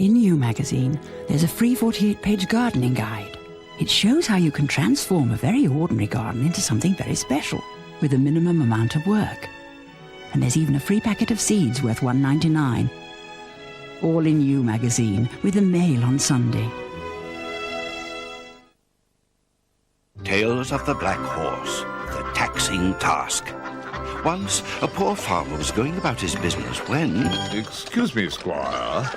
In You magazine, there's a free 48-page gardening guide. It shows how you can transform a very ordinary garden into something very special with a minimum amount of work. And there's even a free packet of seeds worth $1.99. All in You magazine with the mail on Sunday. Tales of the Black Horse, the taxing task. Once, a poor farmer was going about his business when... Excuse me, Squire.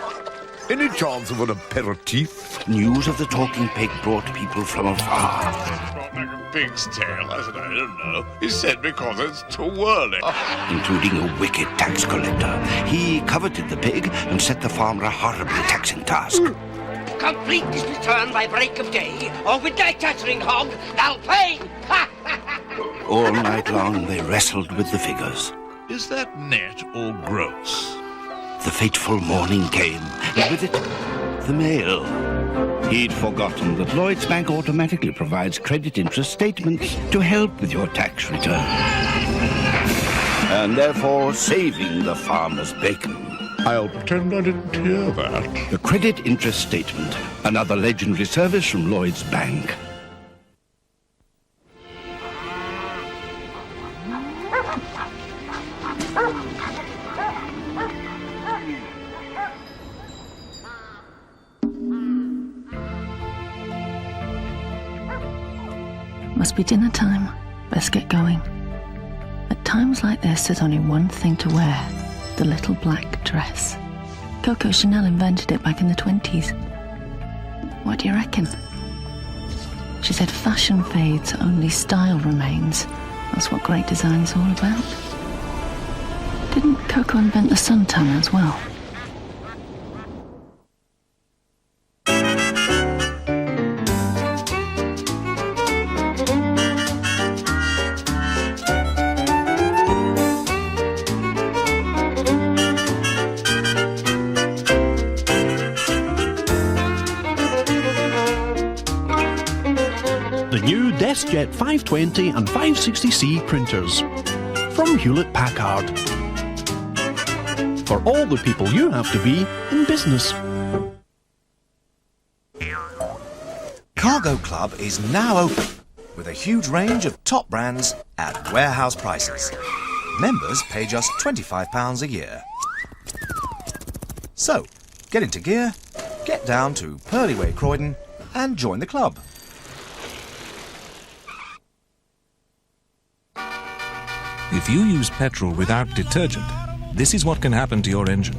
Any chance of an aperitif? News of the talking pig brought people from afar. Not like a pig's tail, I said, I don't know. He said because it's too early. Including a wicked tax collector. He coveted the pig and set the farmer a horribly taxing task. Complete this return by break of day, or with thy chattering hog, thou'll pay! All night long they wrestled with the figures. Is that net or gross? The fateful morning came, and with it, the mail. He'd forgotten that Lloyds Bank automatically provides credit interest statements to help with your tax return. And therefore saving the farmer's bacon. I'll pretend I didn't hear that. The credit interest statement, another legendary service from Lloyds Bank. Must be dinner time. Let's get going. At times like this, there's only one thing to wear. The little black dress. Coco Chanel invented it back in the 20s. What do you reckon? She said fashion fades, only style remains. That's what great design's all about. Didn't Coco invent the suntan as well? Jet 520 and 560C printers from Hewlett-Packard. For all the people you have to be in business. Cargo Club is now open with a huge range of top brands at warehouse prices. Members pay just £25 a year. So, get into gear, get down to Purley Way, Croydon and join the club. If you use petrol without detergent, this is what can happen to your engine.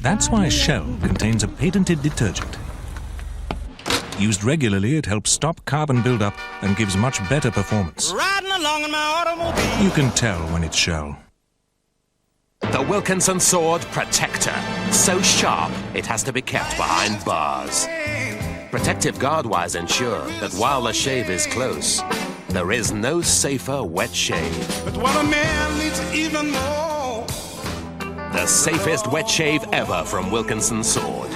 That's why Shell contains a patented detergent. Used regularly, it helps stop carbon buildup and gives much better performance. Riding along in my automobile. You can tell when it's Shell. The Wilkinson Sword Protector. So sharp, it has to be kept behind bars. Protective guard wires ensure that while the shave is close, there is no safer wet shave. But what a man needs even more. The safest wet shave ever from Wilkinson Sword.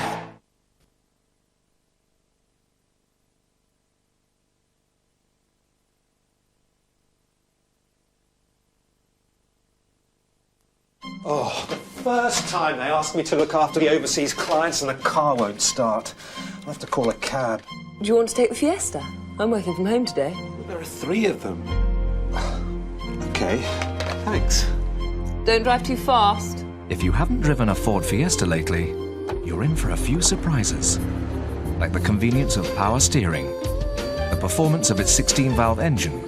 Oh, the first time they asked me to look after the overseas clients and the car won't start. I'll have to call a cab. Do you want to take the Fiesta? I'm working from home today. There are 3 of them. Okay, thanks. Don't drive too fast. If you haven't driven a Ford Fiesta lately, you're in for a few surprises. Like the convenience of power steering, the performance of its 16-valve engine,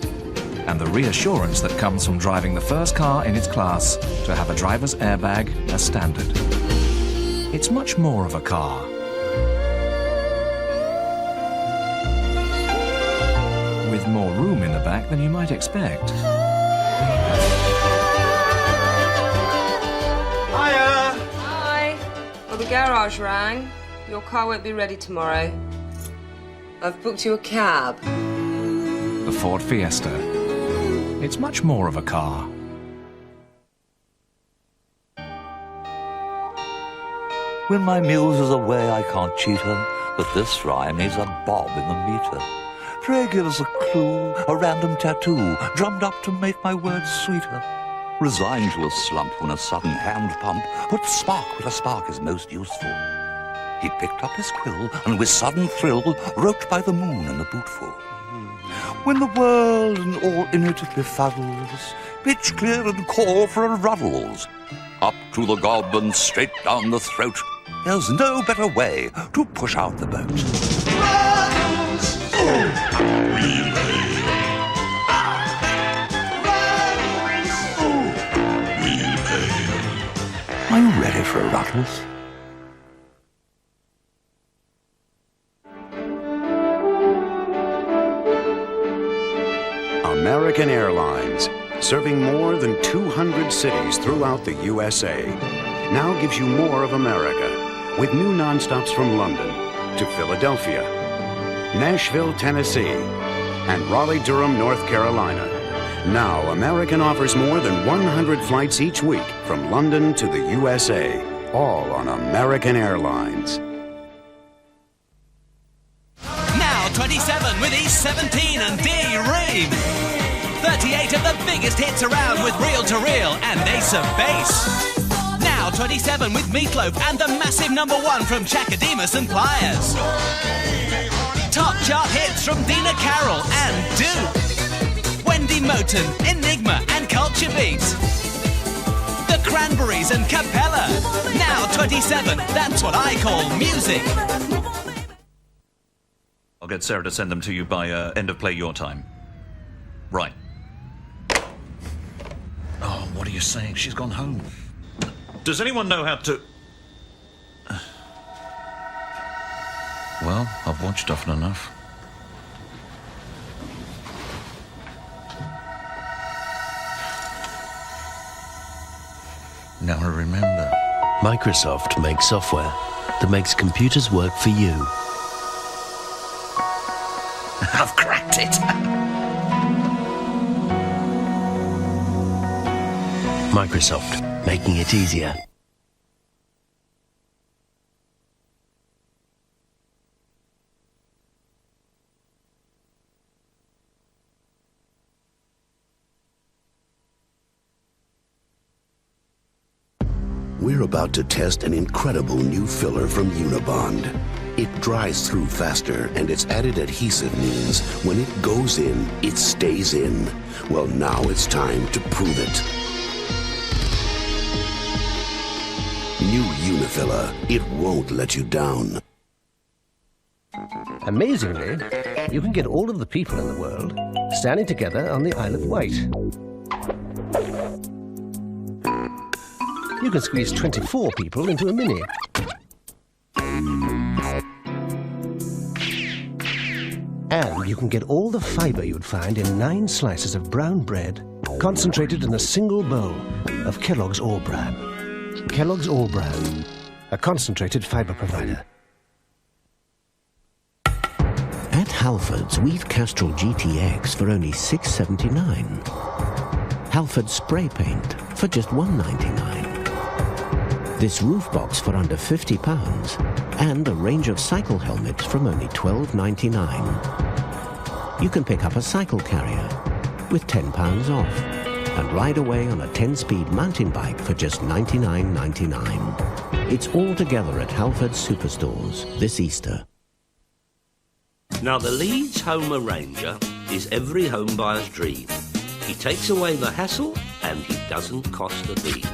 and the reassurance that comes from driving the first car in its class to have a driver's airbag as standard. It's much more of a car. With more room in the back than you might expect. Hiya! Hi. Well, the garage rang. Your car won't be ready tomorrow. I've booked you a cab. The Ford Fiesta. It's much more of a car. When my muse is away, I can't cheat her, but this rhyme needs a bob in the meter. Pray give us a clue, a random tattoo, drummed up to make my words sweeter. resigned to a slump when a sudden hand pump put spark where a spark is most useful. He picked up his quill and with sudden thrill wrote by the moon in the bootful. When the world and all in it befuddles, pitch clear and call for a ruddles. Up to the goblin, straight down the throat. There's no better way to push out the boat. Ruddles! Are you ready for a Ruddles? American Airlines, serving more than 200 cities throughout the USA, now gives you more of America with new nonstops from London to Philadelphia, Nashville, Tennessee, and Raleigh-Durham, North Carolina. Now, American offers more than 100 flights each week from London to the USA, all on American Airlines. Now 27 with East 17 and D-Ream. 38 of the biggest hits around with Reel to Reel and Ace of Base. Now 27 with Meatloaf and the massive #1 from Chakademus and Pliers. Top chart hits from Dina Carroll and Duke. Wendy Moten, Enigma and Culture Beat. The Cranberries and Capella. Now 27, that's what I call music. I'll get Sarah to send them to you by end of play your time. Right. Oh, what are you saying? She's gone home. Does anyone know how to... Well, I've watched often enough. Now I remember. Microsoft makes software that makes computers work for you. I've cracked it. Microsoft, making it easier. We're about to test an incredible new filler from Unibond. It dries through faster, and its added adhesive means when it goes in, it stays in. Well, now it's time to prove it. New Unifiller. It won't let you down. Amazingly, you can get all of the people in the world standing together on the Isle of Wight. You can squeeze 24 people into a mini. And you can get all the fibre you'd find in 9 slices of brown bread concentrated in a single bowl of Kellogg's All Bran. Kellogg's All Bran, a concentrated fibre provider. At Halfords, we've Castrol GTX for only $6.79. Halford spray paint for just $1.99. This roof box for under £50, and a range of cycle helmets from only $12.99. You can pick up a cycle carrier with £10 off and ride away on a 10-speed mountain bike for just $99.99. It's all together at Halford Superstores this Easter. Now, the Leeds Home Arranger is every home buyer's dream. He takes away the hassle and he doesn't cost a fee.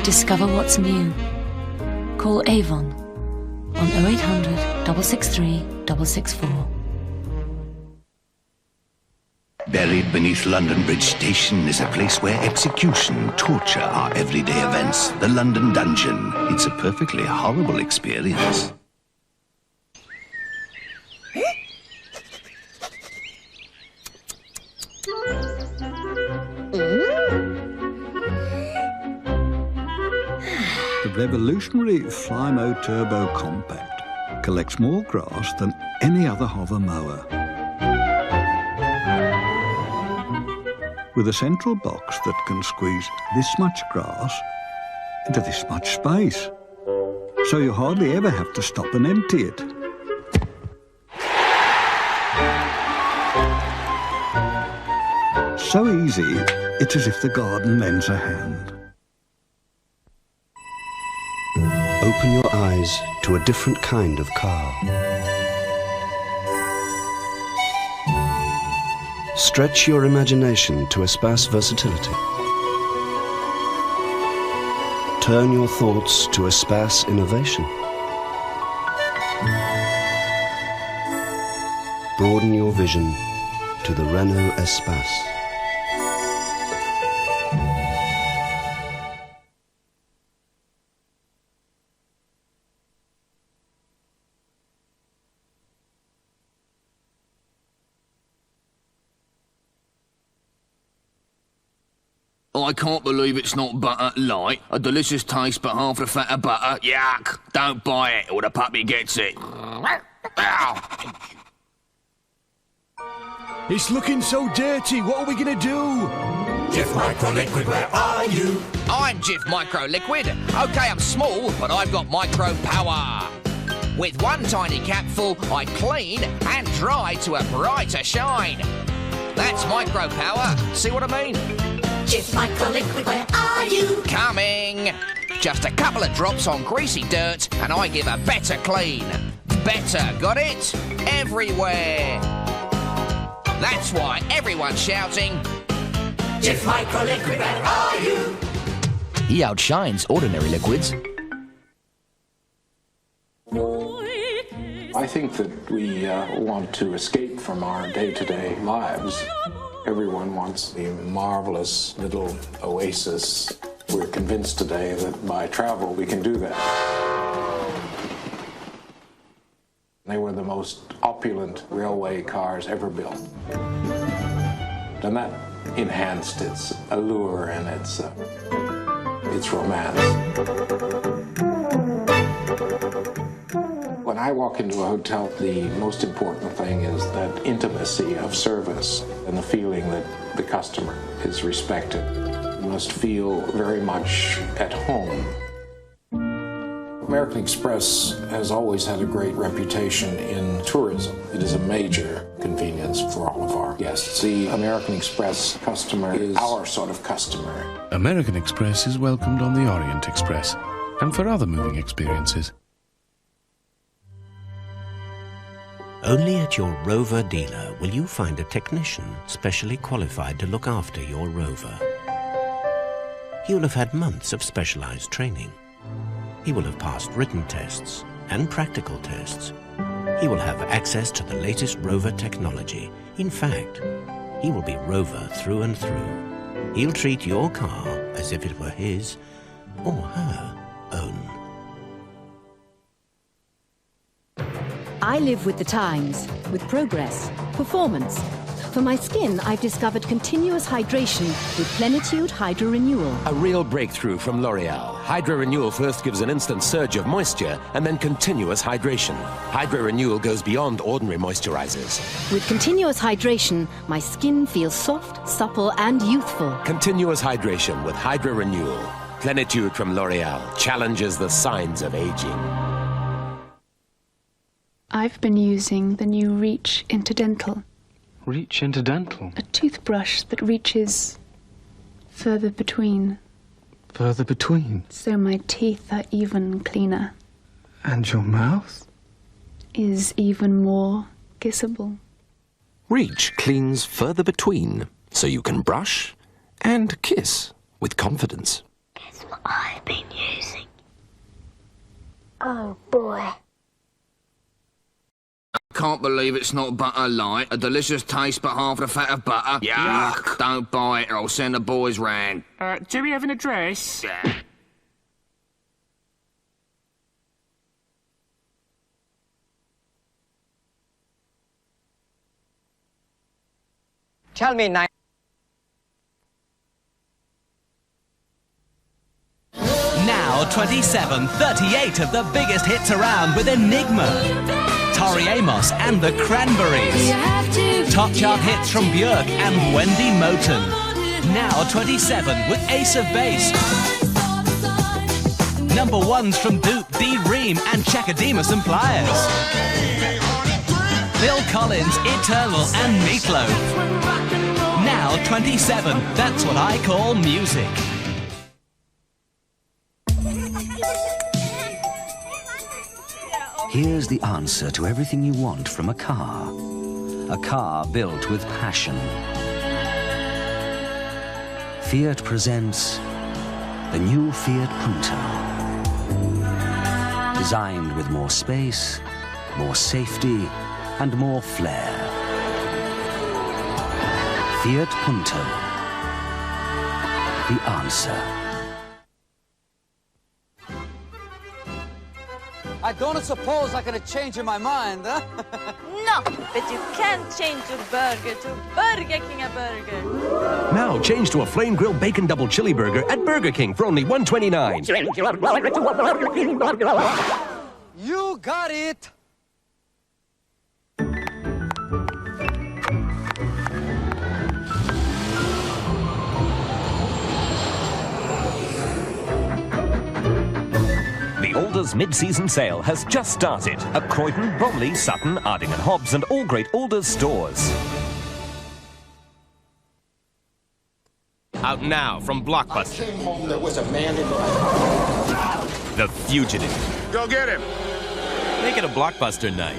Discover what's new. Call Avon on 0800 663 664. Buried beneath London Bridge Station is a place where execution, torture are everyday events. The London Dungeon. It's a perfectly horrible experience. revolutionary Flymo Turbo Compact collects more grass than any other hover mower. With a central box that can squeeze this much grass into this much space, so you hardly ever have to stop and empty it. So easy, it's as if the garden lends a hand. Open your eyes to a different kind of car. Stretch your imagination to espace versatility. Turn your thoughts to espace innovation. Broaden your vision to the Renault Espace. I can't believe it's not butter light. A delicious taste, but half the fat of butter. Yuck! Don't buy it, or the puppy gets it. It's looking so dirty. What are we gonna do? Jif Micro Liquid, where are you? I'm Jif Micro Liquid. Okay, I'm small, but I've got micro power. With one tiny capful, I clean and dry to a brighter shine. That's micro power. See what I mean? Jif Micro Liquid, where are you? Coming! Just a couple of drops on greasy dirt and I give a better clean. Better, got it? Everywhere. That's why everyone's shouting, Jif Micro Liquid, where are you? He outshines ordinary liquids. I think that we want to escape from our day-to-day lives. Everyone wants the marvelous little oasis. We're convinced today that by travel we can do that. They were the most opulent railway cars ever built. And that enhanced its allure and its romance. When I walk into a hotel, the most important thing is that intimacy of service and the feeling that the customer is respected. You must feel very much at home. American Express has always had a great reputation in tourism. It is a major convenience for all of our guests. The American Express customer is our sort of customer. American Express is welcomed on the Orient Express and for other moving experiences. Only at your Rover dealer will you find a technician specially qualified to look after your Rover. He will have had months of specialized training. He will have passed written tests and practical tests. He will have access to the latest Rover technology. In fact, he will be Rover through and through. He'll treat your car as if it were his or her own. I live with the times, with progress, performance. For my skin, I've discovered continuous hydration with Plenitude Hydro Renewal. A real breakthrough from L'Oreal. Hydro Renewal first gives an instant surge of moisture and then continuous hydration. Hydro Renewal goes beyond ordinary moisturizers. With continuous hydration, my skin feels soft, supple, and youthful. Continuous hydration with Hydro Renewal. Plenitude from L'Oreal challenges the signs of aging. I've been using the new Reach Interdental. Reach Interdental? A toothbrush that reaches further between. Further between? So my teeth are even cleaner. And your mouth? Is even more kissable. Reach cleans further between, so you can brush and kiss with confidence. Guess what I've been using? Oh boy. Can't believe it's not butter light. A delicious taste, but half the fat of butter. Yuck! Don't buy it, or I'll send the boys round. Do we have an address? Yeah. Tell me now. Now, 27, 38 of the biggest hits around with Enigma, Tori Amos and the Cranberries, top chart hits from Björk and Wendy Moten. Now 27 with Ace of Base. Number ones from Dupe, D. Ream and Chakademus and Pliers. Phil Collins, Eternal and Meatloaf. Now 27, that's what I call music. Here's the answer to everything you want from a car. A car built with passion. Fiat presents the new Fiat Punto. Designed with more space, more safety, and more flair. Fiat Punto. The answer. I don't suppose I can change my mind, huh? No, but you can change your burger to Burger King a burger. Now change to a flame grilled bacon double chili burger at Burger King for only $1.29. You got it! The Alders mid-season sale has just started at Croydon, Bromley, Sutton, Arding and Hobbs and all great Alders stores. Out now from Blockbuster. I came home, there was a man in The Fugitive. Go get him! Make it a Blockbuster night.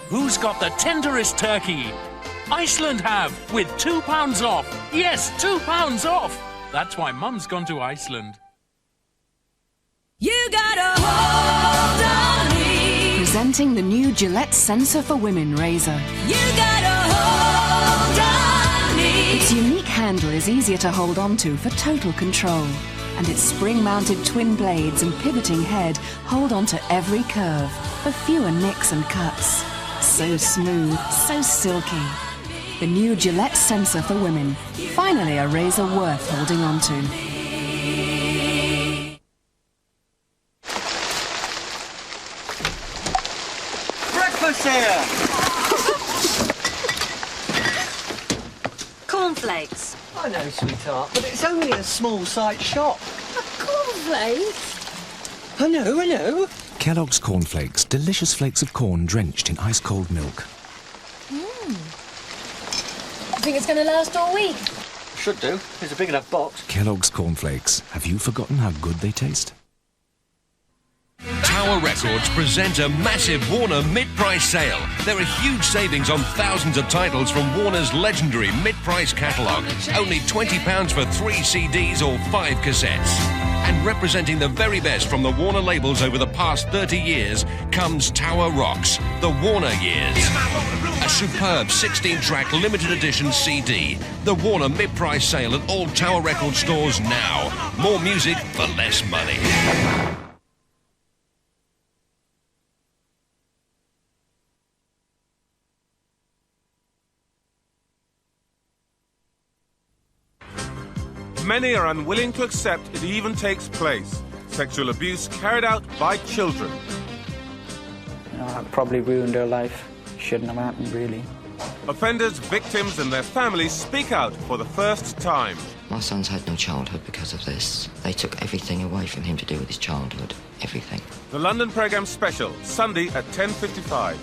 Who's got the tenderest turkey? Iceland have, with £2 off. Yes, £2 off. That's why Mum's gone to Iceland. You gotta hold on me. Presenting the new Gillette Sensor for Women razor. You gotta hold on me. Its unique handle is easier to hold on to for total control. And its spring-mounted twin blades and pivoting head hold on to every curve for fewer nicks and cuts. So smooth, so silky. The new Gillette Sensor for Women. Finally a razor worth holding on to. Breakfast here! Cornflakes. I know, sweetheart, but it's only a small-site shop. Cornflakes? I know. Kellogg's Cornflakes, delicious flakes of corn drenched in ice-cold milk. I think it's going to last all week. Should do. It's a big enough box. Kellogg's Cornflakes. Have you forgotten how good they taste? Tower Records present a massive Warner mid-price sale. There are huge savings on thousands of titles from Warner's legendary mid-price catalogue. Only £20 for 3 CDs or 5 cassettes. And representing the very best from the Warner labels over the past 30 years comes Tower Rocks, the Warner Years. A superb 16-track limited edition CD. The Warner mid-price sale at all Tower Records stores now. More music for less money. Many are unwilling to accept it even takes place. Sexual abuse carried out by children. That probably ruined her life. Shouldn't have happened, really. Offenders, victims and their families speak out for the first time. My son's had no childhood because of this. They took everything away from him to do with his childhood. Everything. The London programme special, Sunday at 10:55.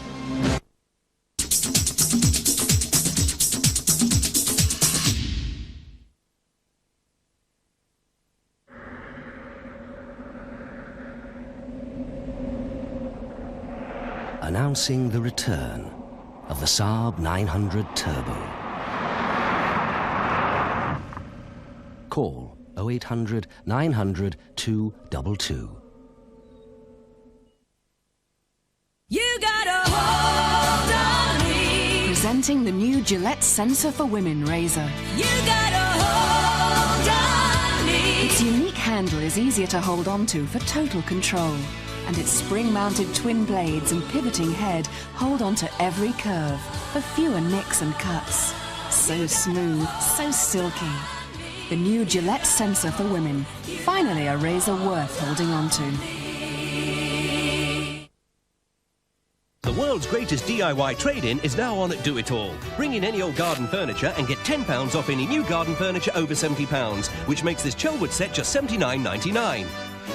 Announcing the return of the Saab 900 Turbo. Call 0800 900 222. You gotta hold on me. Presenting the new Gillette Sensor for Women razor. You gotta hold on me. Its unique handle is easier to hold on to for total control. And its spring-mounted twin blades and pivoting head hold on to every curve for fewer nicks and cuts. So smooth, so silky. The new Gillette sensor for women. Finally a razor worth holding on to. The world's greatest DIY trade-in is now on at Do It All. Bring in any old garden furniture and get £10 off any new garden furniture over £70, which makes this Chelwood set just $79.99.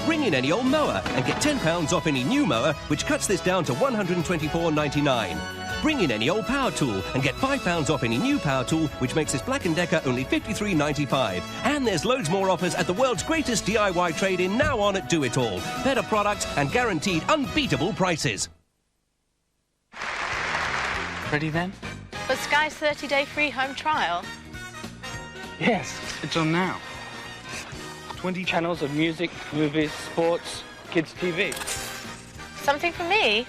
Bring in any old mower and get £10 off any new mower, which cuts this down to $124.99. Bring in any old power tool and get £5 off any new power tool, which makes this Black & Decker only $53.95. And there's loads more offers at the world's greatest DIY trade-in now on at Do It All. Better products and guaranteed unbeatable prices. Ready then? For Sky's 30-day free home trial. Yes, it's on now. 20 channels of music, movies, sports, kids' TV. Something for me?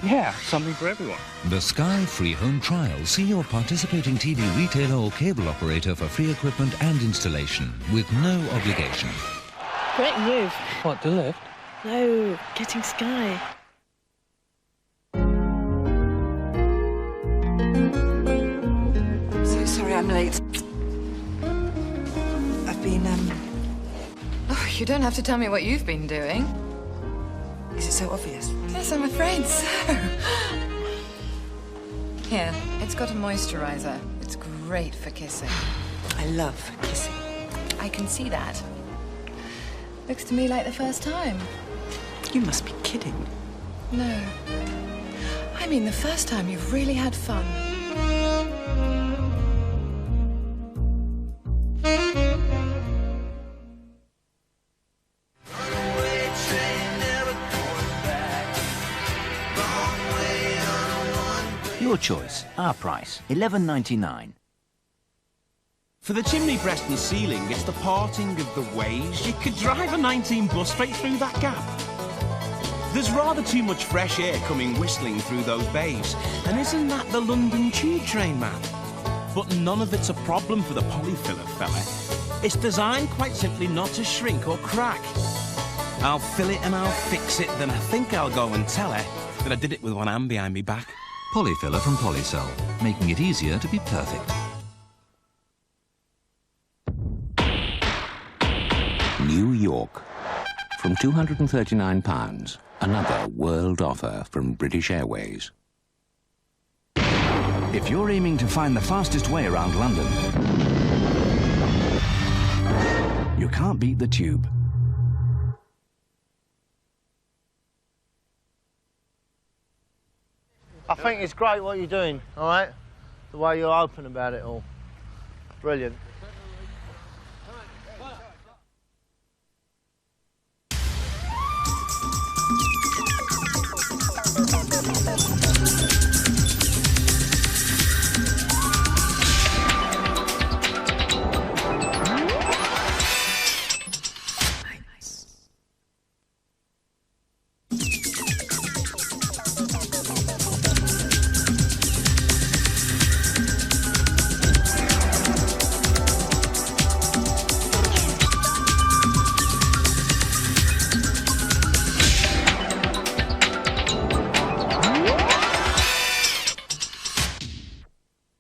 Yeah, something for everyone. The Sky Free Home Trial. See your participating TV retailer or cable operator for free equipment and installation with no obligation. Great move. What, the lift? No, getting Sky. So sorry I'm late. I've been, Oh, you don't have to tell me what you've been doing. Is it so obvious? Yes, I'm afraid so. Here, it's got a moisturizer. It's great for kissing. I love kissing. I can see that. Looks to me like the first time. You must be kidding. No. I mean the first time you've really had fun. Your choice, our price, $11.99. For the chimney breast and ceiling, it's the parting of the ways. You could drive a 19 bus straight through that gap. There's rather too much fresh air coming whistling through those bays. And isn't that the London Tube train, man? But none of it's a problem for the polyfiller fella. It's designed quite simply not to shrink or crack. I'll fill it and I'll fix it, then I think I'll go and tell her that I did it with one hand behind me back. Polyfiller from Polycell, making it easier to be perfect. New York. From £239, another world offer from British Airways. If you're aiming to find the fastest way around London, you can't beat the Tube. I think it's great what you're doing, all right? The way you're open about it all. Brilliant.